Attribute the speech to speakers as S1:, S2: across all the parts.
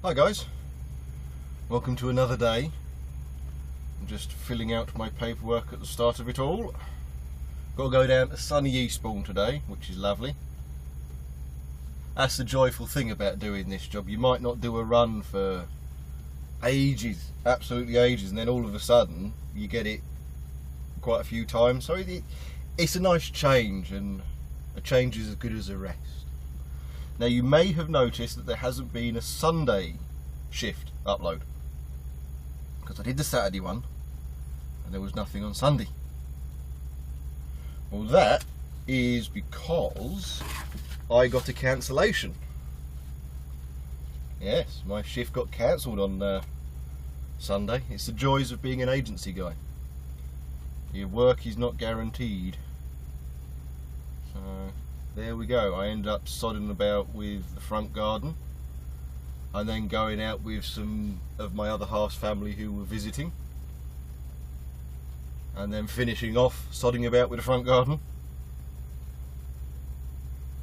S1: Hi guys, welcome to another day. I'm just filling out my paperwork at the start of it all. Got to go down to sunny Eastbourne today, which is lovely. That's the joyful thing about doing this job. You might not do a run for ages, absolutely ages, and then all of a sudden you get it quite a few times. So it's a nice change, and a change is as good as a rest. Now you may have noticed that there hasn't been a Sunday shift upload, because I did the Saturday one and there was nothing on Sunday. Well, that is because I got a cancellation. Yes, my shift got cancelled on Sunday. It's the joys of being an agency guy. Your work is not guaranteed. So there we go. I ended up sodding about with the front garden, and then going out with some of my other half's family who were visiting, and then finishing off sodding about with the front garden.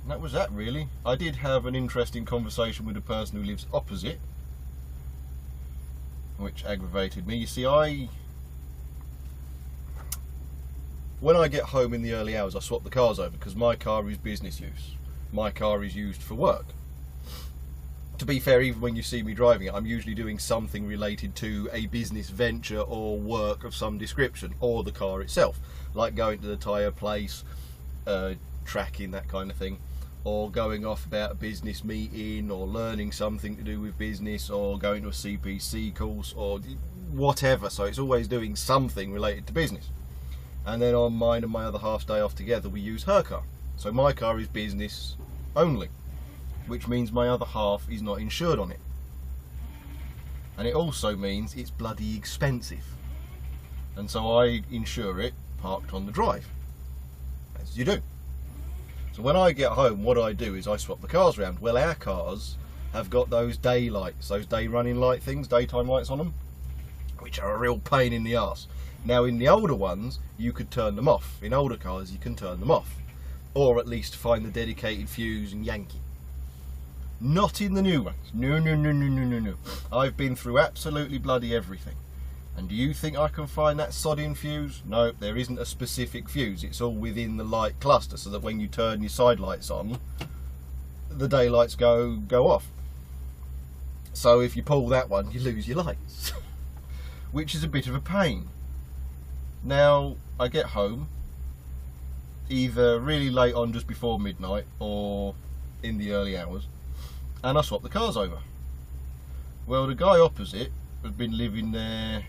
S1: And that was that, really. I did have an interesting conversation with a person who lives opposite, which aggravated me. You see, when I get home in the early hours, I swap the cars over, because my car is business use. My car is used for work. To be fair, even when you see me driving it, I'm usually doing something related to a business venture or work of some description, or the car itself, like going to the tyre place, tracking, that kind of thing, or going off about a business meeting, or learning something to do with business, or going to a CPC course, or whatever. So it's always doing something related to business. And then on mine and my other half's day off together, we use her car. So my car is business only, which means my other half is not insured on it. And it also means it's bloody expensive. And so I insure it parked on the drive, as you do. So when I get home, what I do is I swap the cars around. Well, our cars have got those day lights, those day running light things, daytime lights on them, which are a real pain in the arse. Now, in the older ones, you could turn them off. In older cars, you can turn them off, or at least find the dedicated fuse and yank it. Not in the new ones. No. I've been through absolutely bloody everything. And do you think I can find that sodding fuse? No, there isn't a specific fuse. It's all within the light cluster, so that when you turn your side lights on, the daylights go off. So if you pull that one, you lose your lights, which is a bit of a pain. Now, I get home either really late on, just before midnight, or in the early hours, and I swap the cars over. Well, the guy opposite has been living there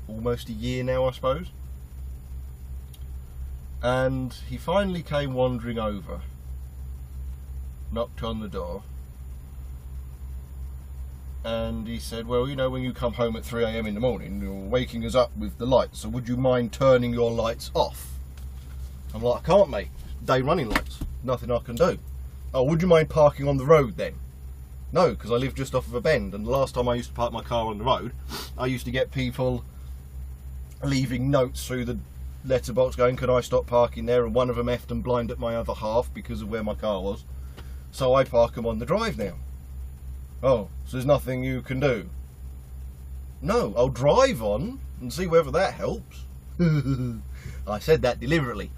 S1: almost a year now, I suppose. And he finally came wandering over, knocked on the door, and he said, well, you know, when you come home at 3 AM in the morning, you're waking us up with the lights, so would you mind turning your lights off? I'm like, I can't, mate. Day running lights. Nothing I can do. Oh, would you mind parking on the road then? No, because I live just off of a bend, and the last time I used to park my car on the road, I used to get people leaving notes through the letterbox going, can I stop parking there? And one of them effed and blind at my other half because of where my car was. So I park them on the drive now. Oh, so there's nothing you can do? No, I'll drive on and see whether that helps. I said that deliberately,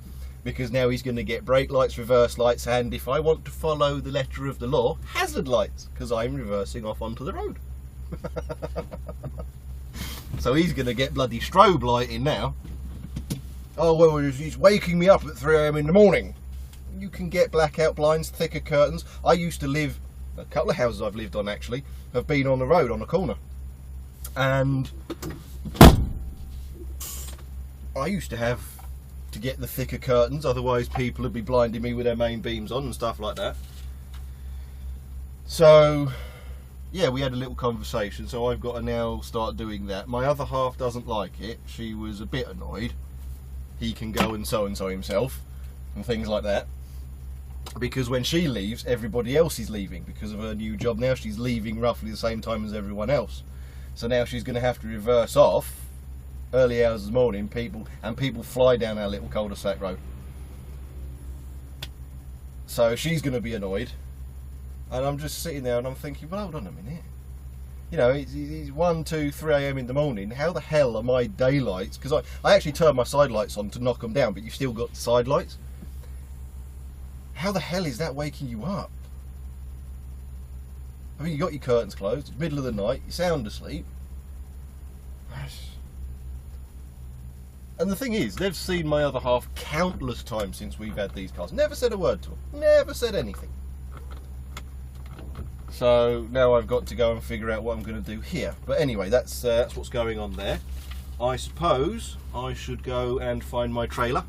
S1: because now he's going to get brake lights, reverse lights, and if I want to follow the letter of the law, hazard lights, because I'm reversing off onto the road. So he's going to get bloody strobe lighting now. Oh, well, he's waking me up at 3 AM in the morning. You can get blackout blinds, thicker curtains. I used to live, a couple of houses I've lived on actually, have been on the road on a corner. And I used to have to get the thicker curtains, otherwise people would be blinding me with their main beams on and stuff like that. So yeah, we had a little conversation, so I've got to now start doing that. My other half doesn't like it. She was a bit annoyed. He can go and so himself and things like that, because when she leaves, everybody else is leaving. Because of her new job now, she's leaving roughly the same time as everyone else. So now she's going to have to reverse off early hours of the morning, people fly down our little cul-de-sac road. So she's going to be annoyed. And I'm just sitting there and I'm thinking, well, hold on a minute. You know, it's 1, 2, 3 a.m. in the morning. How the hell are my daylights? Because I actually turned my side lights on to knock them down, but you've still got side lights. How the hell is that waking you up? I mean, you got your curtains closed, it's middle of the night, you're sound asleep. And the thing is, they've seen my other half countless times since we've had these cars. Never said a word to them. Never said anything. So now I've got to go and figure out what I'm going to do here. But anyway, that's what's going on there. I suppose I should go and find my trailer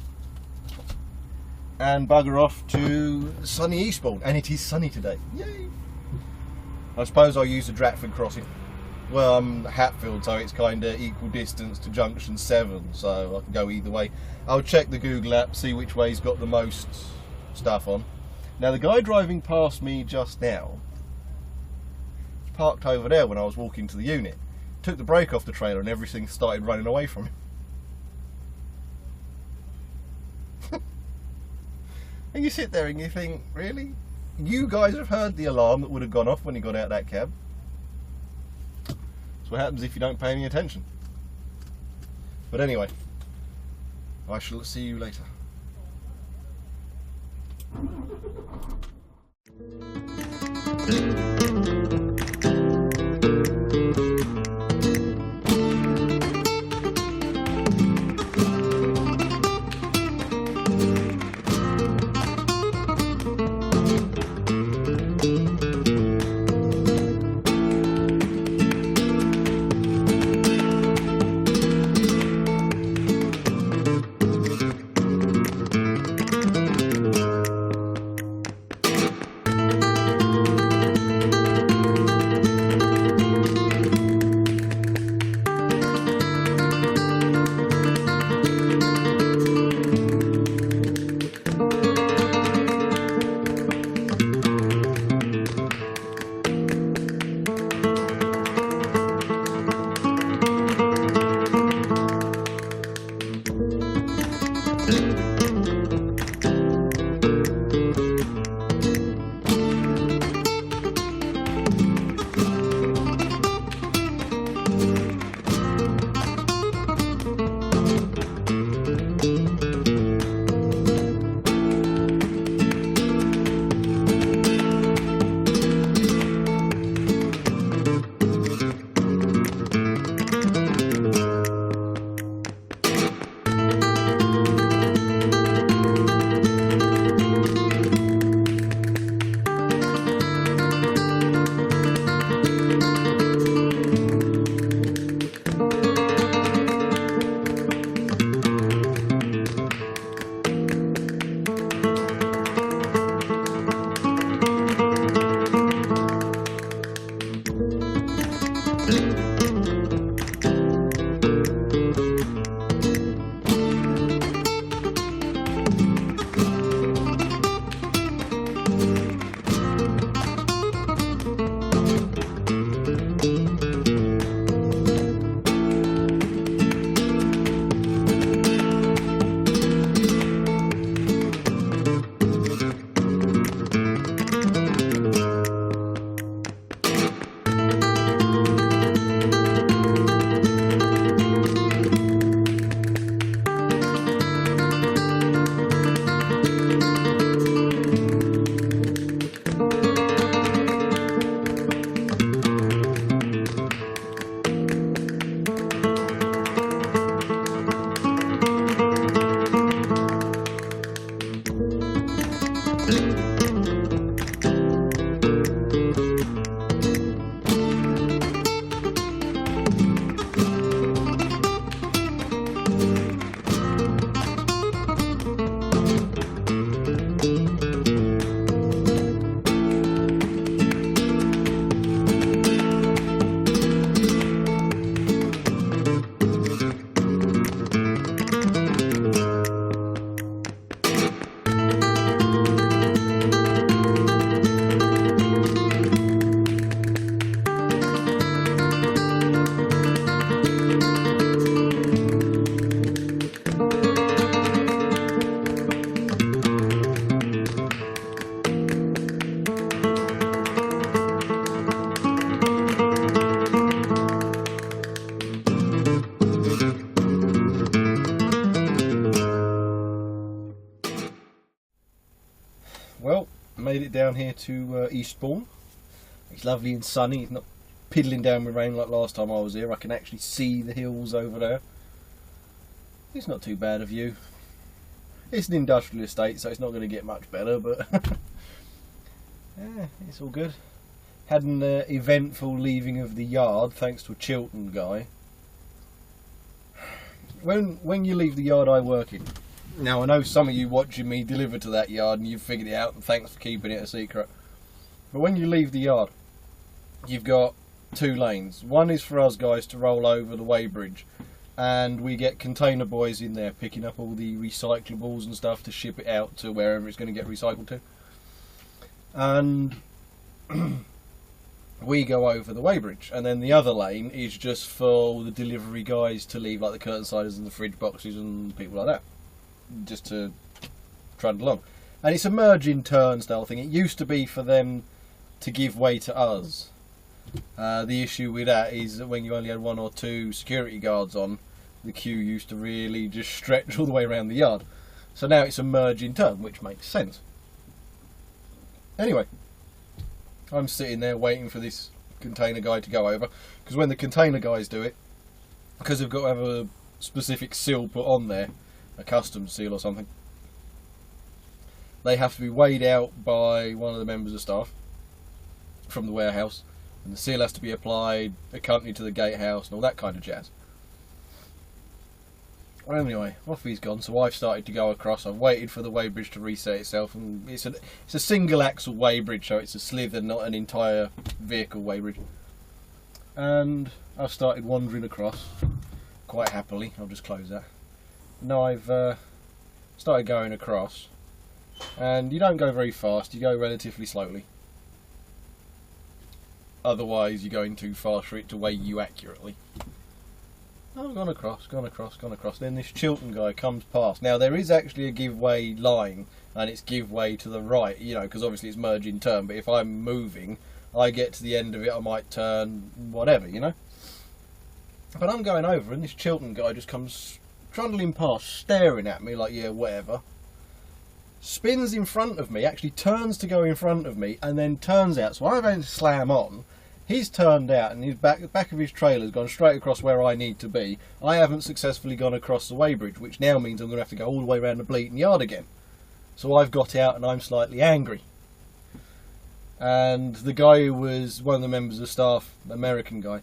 S1: and bugger off to sunny Eastbourne. And it is sunny today. Yay! I suppose I'll use the Dratford crossing. Well, I'm Hatfield, so it's kind of equal distance to junction 7, so I can go either way. I'll check the Google app, see which way's got the most stuff on. Now, the guy driving past me just now parked over there when I was walking to the unit. Took the brake off the trailer and everything started running away from him. And you sit there and you think, really? You guys have heard the alarm that would have gone off when he got out of that cab. That's what happens if you don't pay any attention. But anyway, I shall see you later. Well, made it down here to Eastbourne. It's lovely and sunny. It's not piddling down with rain like last time I was here. I can actually see the hills over there. It's not too bad a view. It's an industrial estate, so it's not going to get much better, but yeah, it's all good. Had an eventful leaving of the yard thanks to a Chiltern guy. When you leave the yard I work in, now I know some of you watching me deliver to that yard and you've figured it out, and thanks for keeping it a secret. But when you leave the yard, you've got two lanes. One is for us guys to roll over the weighbridge, and we get container boys in there picking up all the recyclables and stuff to ship it out to wherever it's going to get recycled to. And we go over the weighbridge, and then the other lane is just for the delivery guys to leave, like the curtain siders and the fridge boxes and people like that, just to trundle along. And it's a merging turn style thing. It used to be for them to give way to us. The issue with that is that when you only had one or two security guards on, the queue used to really just stretch all the way around the yard. So now it's a merging turn, which makes sense. Anyway, I'm sitting there waiting for this container guy to go over, because when the container guys do it, because they've got to have a specific seal put on there, a custom seal or something, they have to be weighed out by one of the members of staff from the warehouse, and the seal has to be applied, accompanied to the gatehouse and all that kind of jazz. Well, anyway, off he's gone, so I've started to go across. I've waited for the weighbridge to reset itself, and it's a single axle weighbridge, so it's a slither, not an entire vehicle weighbridge. And I've started wandering across quite happily. I'll just close that. Now I've started going across, and you don't go very fast, you go relatively slowly. Otherwise you're going too fast for it to weigh you accurately. I've gone across. Then this Chiltern guy comes past. Now there is actually a give way line, and it's give way to the right, you know, because obviously it's merging turn, but if I'm moving, I get to the end of it, I might turn, whatever, you know. But I'm going over, and this Chiltern guy just comes trundling past, staring at me like, yeah, whatever. Spins in front of me, actually turns to go in front of me, and then turns out, so I'm going to slam on. He's turned out, and his back of his trailer's gone straight across where I need to be. I haven't successfully gone across the weighbridge, which now means I'm going to have to go all the way around the bleating yard again. So I've got out, and I'm slightly angry. And the guy who was one of the members of staff, the American guy,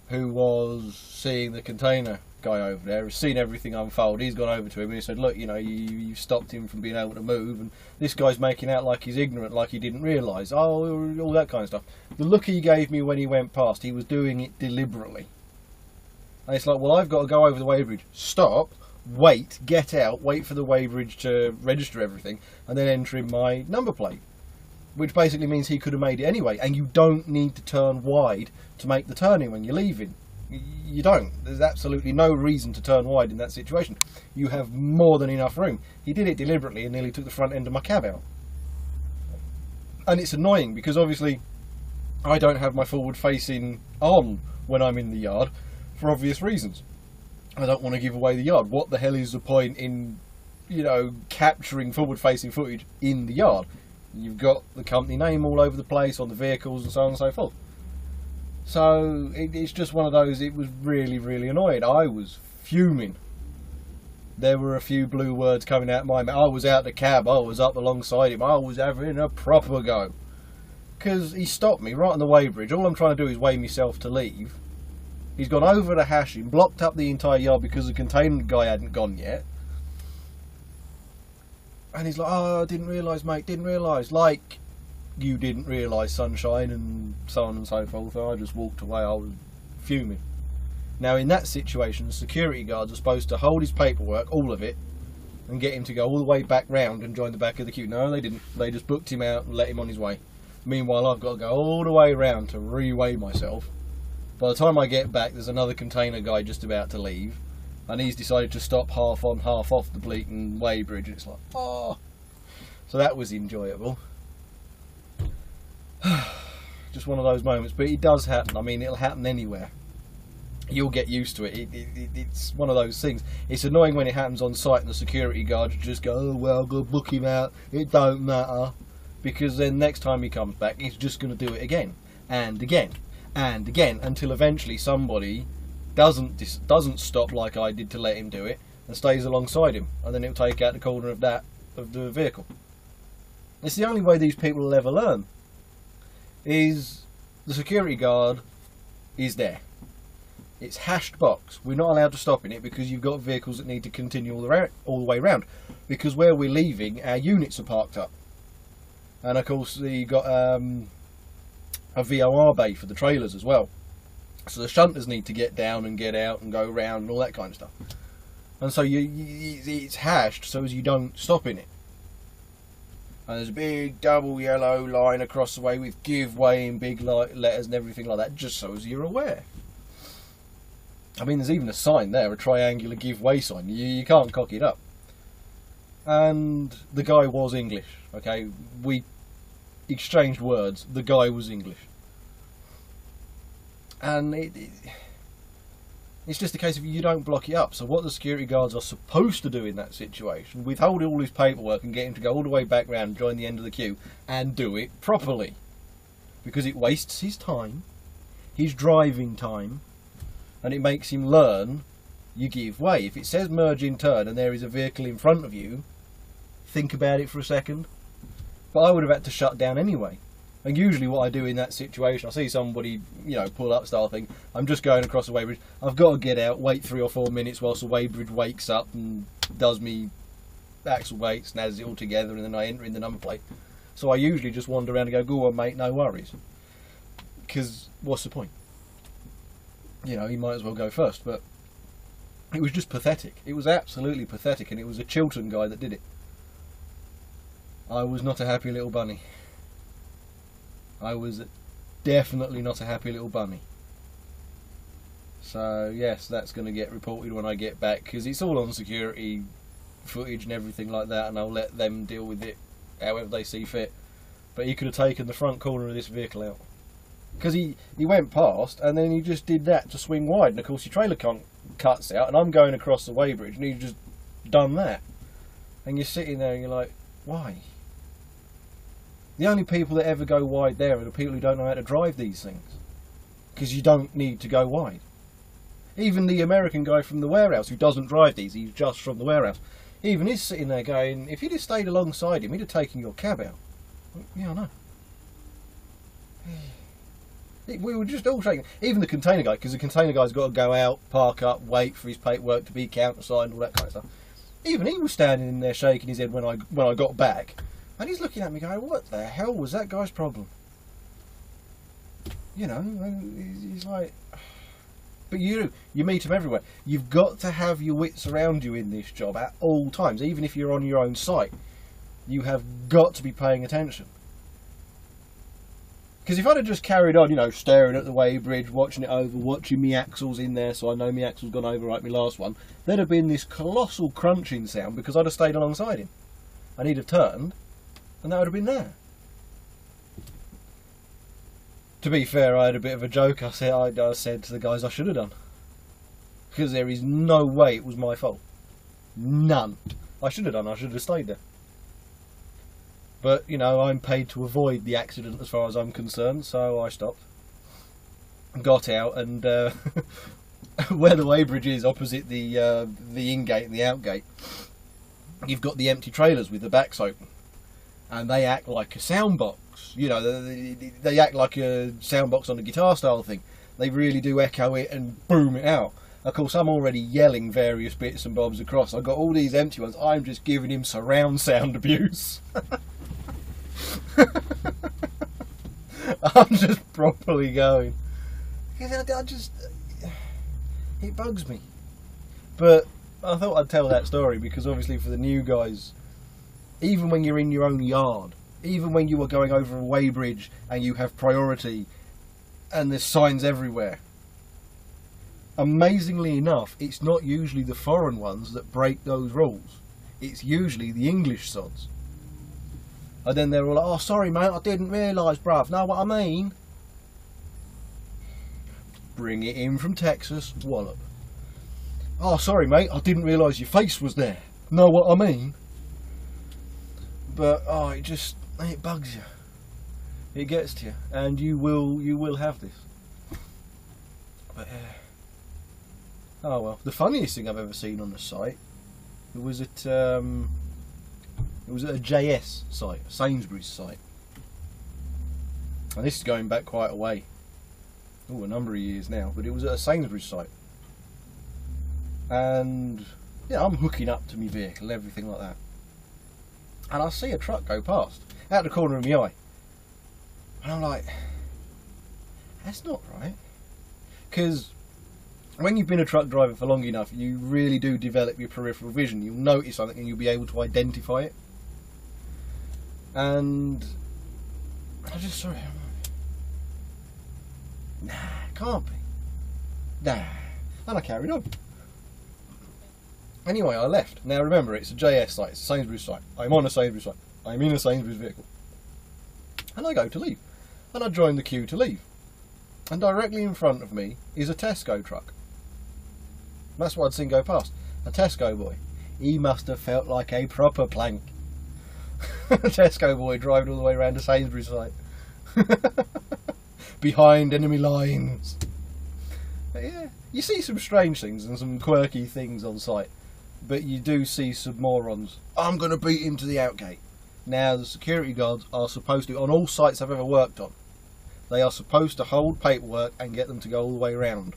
S1: who was seeing the container guy over there, has seen everything unfold. He's gone over to him and he said, look, you know, you stopped him from being able to move, and this guy's making out like he's ignorant, like he didn't realise, all that kind of stuff. The look he gave me when he went past, he was doing it deliberately. And it's like, well, I've got to go over the weighbridge, stop, wait, get out, wait for the weighbridge to register everything, and then enter in my number plate. Which basically means he could have made it anyway, and you don't need to turn wide to make the turning when you're leaving. You don't. There's absolutely no reason to turn wide in that situation. You have more than enough room. He did it deliberately and nearly took the front end of my cab out. And it's annoying because obviously I don't have my forward facing on when I'm in the yard for obvious reasons. I don't want to give away the yard. What the hell is the point in, you know, capturing forward facing footage in the yard? You've got the company name all over the place on the vehicles and so on and so forth. So it's just one of those, it was really, really annoying. I was fuming. There were a few blue words coming out of my mouth. I was out the cab, I was up alongside him, I was having a proper go. Because he stopped me right on the weighbridge. All I'm trying to do is weigh myself to leave. He's gone over the hashing, blocked up the entire yard because the container guy hadn't gone yet. And he's like, oh, I didn't realise, mate, didn't realise. Like, you didn't realise, sunshine, and so on and so forth. I just walked away, I was fuming. Now in that situation, the security guards are supposed to hold his paperwork, all of it, and get him to go all the way back round and join the back of the queue. No, they didn't. They just booked him out and let him on his way. Meanwhile, I've got to go all the way round to re-weigh myself. By the time I get back, there's another container guy just about to leave, and he's decided to stop half on, half off the Bleaton weighbridge, and it's like, oh. So that was enjoyable. Just one of those moments, but it does happen. I mean, it'll happen anywhere. you'll get used to it. It's one of those things. It's annoying when it happens on site and the security guards just go, oh well, go book him out, it don't matter, because then next time he comes back he's just going to do it again and again and again until eventually somebody doesn't stop like I did to let him do it and stays alongside him, and then it'll take out the corner of the vehicle. It's the only way these people will ever learn, is the security guard is there. It's hashed box. We're not allowed to stop in it because you've got vehicles that need to continue all the way round. Because where we're leaving, our units are parked up. And of course, you've got a VOR bay for the trailers as well. So the shunters need to get down and get out and go round and all that kind of stuff. And so it's hashed so as you don't stop in it. And there's a big double yellow line across the way with give way in big letters and everything like that, just so as you're aware. I mean, there's even a sign there, a triangular give way sign. You can't cock it up. And the guy was English, okay? We exchanged words. The guy was English. And it's just a case of you don't block it up. So what the security guards are supposed to do in that situation, withhold all his paperwork and get him to go all the way back round, join the end of the queue, and do it properly. Because it wastes his time, his driving time, and it makes him learn you give way. If it says merge in turn and there is a vehicle in front of you, think about it for a second. But I would have had to shut down anyway. And usually what I do in that situation, I see somebody, pull up style thing, I'm just going across the weighbridge, I've got to get out, wait 3 or 4 minutes whilst the weighbridge wakes up and does me axle weight, snazzes it all together, and then I enter in the number plate. So I usually just wander around and go on mate, no worries. Because what's the point? You might as well go first. But it was just pathetic. It was absolutely pathetic, and it was a Chiltern guy that did it. I was not a happy little bunny. I was definitely not a happy little bunny. So yes, that's going to get reported when I get back, because it's all on security footage and everything like that, and I'll let them deal with it however they see fit. But he could have taken the front corner of this vehicle out. Because he went past and then he just did that to swing wide, and of course your trailer cuts out and I'm going across the weighbridge and he's just done that. And you're sitting there and you're like, why? The only people that ever go wide there are the people who don't know how to drive these things. Because you don't need to go wide. Even the American guy from the warehouse who doesn't drive these, he's just from the warehouse, even he's sitting there going, if you'd have stayed alongside him, he'd have taken your cab out. Yeah, I know. We were just all shaking. Even the container guy, because the container guy's got to go out, park up, wait for his paperwork to be countersigned, all that kind of stuff. Even he was standing in there shaking his head when I got back, and he's looking at me going, "What the hell was that guy's problem?" He's like, but you meet him everywhere. You've got to have your wits around you in this job at all times, even if you're on your own site. You have got to be paying attention. Because if I'd have just carried on, staring at the weighbridge, watching it over, watching me axles in there, so I know me axle's gone over like my last one, there'd have been this colossal crunching sound because I'd have stayed alongside him. And he'd have turned, and that would have been there. To be fair, I had a bit of a joke. I said to the guys I should have done. Because there is no way it was my fault. None. I should have done. I should have stayed there. But, I'm paid to avoid the accident as far as I'm concerned, so I stopped. Got out, and where the weighbridge is, opposite the in-gate and the out-gate, you've got the empty trailers with the backs open. And they act like a sound box. They act like a sound box on a guitar style thing. They really do echo it and boom it out. Of course, I'm already yelling various bits and bobs across. I've got all these empty ones. I'm just giving him surround sound abuse. I'm just properly going. It bugs me. But I thought I'd tell that story because obviously for the new guys, even when you're in your own yard, even when you are going over a weighbridge and you have priority and there's signs everywhere, amazingly enough, it's not usually the foreign ones that break those rules. It's usually the English sods. And then they're all like, "Oh, sorry mate, I didn't realise, bruv. Know what I mean?" Bring it in from Texas, wallop. Oh, sorry mate, I didn't realise your face was there. Know what I mean? But, oh, it bugs you. It gets to you, and you will have this. But, oh well. The funniest thing I've ever seen on the site, it was at a JS site, a Sainsbury's site. And this is going back quite a way. Oh, a number of years now, but it was at a Sainsbury's site. And yeah, I'm hooking up to my vehicle, everything like that. And I see a truck go past, out the corner of my eye. And I'm like, that's not right. Because when you've been a truck driver for long enough, you really do develop your peripheral vision. You'll notice something and you'll be able to identify it. And I just saw it. Nah, can't be. Nah. And I carried on. Anyway, I left. Now remember, it's a JS site, it's a Sainsbury's site. I'm on a Sainsbury's site. I'm in a Sainsbury's vehicle. And I go to leave. And I join the queue to leave. And directly in front of me is a Tesco truck. That's what I'd seen go past. A Tesco boy. He must have felt like a proper plank. A Tesco boy driving all the way around a Sainsbury's site. Behind enemy lines. But yeah, you see some strange things and some quirky things on site. But you do see some morons. I'm going to beat him to the outgate. Now, the security guards are supposed to, on all sites I've ever worked on, they are supposed to hold paperwork and get them to go all the way around.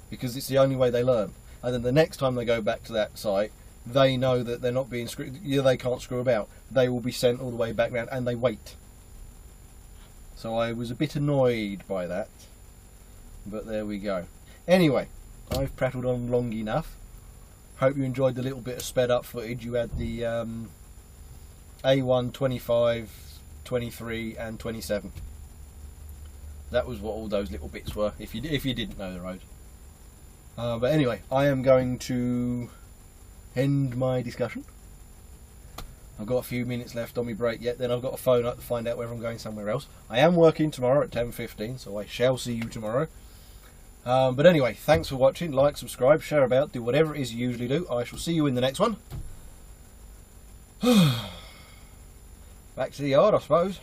S1: Because it's the only way they learn. And then the next time they go back to that site, they know that they're not being screwed. Yeah, they can't screw about. They will be sent all the way back round, and they wait. So I was a bit annoyed by that. But there we go. Anyway, I've prattled on long enough. Hope you enjoyed the little bit of sped up footage. You had the A1, 25, 23 and 27. That was what all those little bits were, if you didn't know the road. But anyway, I am going to end my discussion. I've got a few minutes left on my break yet, then I've got to phone up to find out whether I'm going somewhere else. I am working tomorrow at 10:15, so I shall see you tomorrow. But anyway, thanks for watching. Like, subscribe, share about, do whatever it is you usually do. I shall see you in the next one. Back to the yard, I suppose.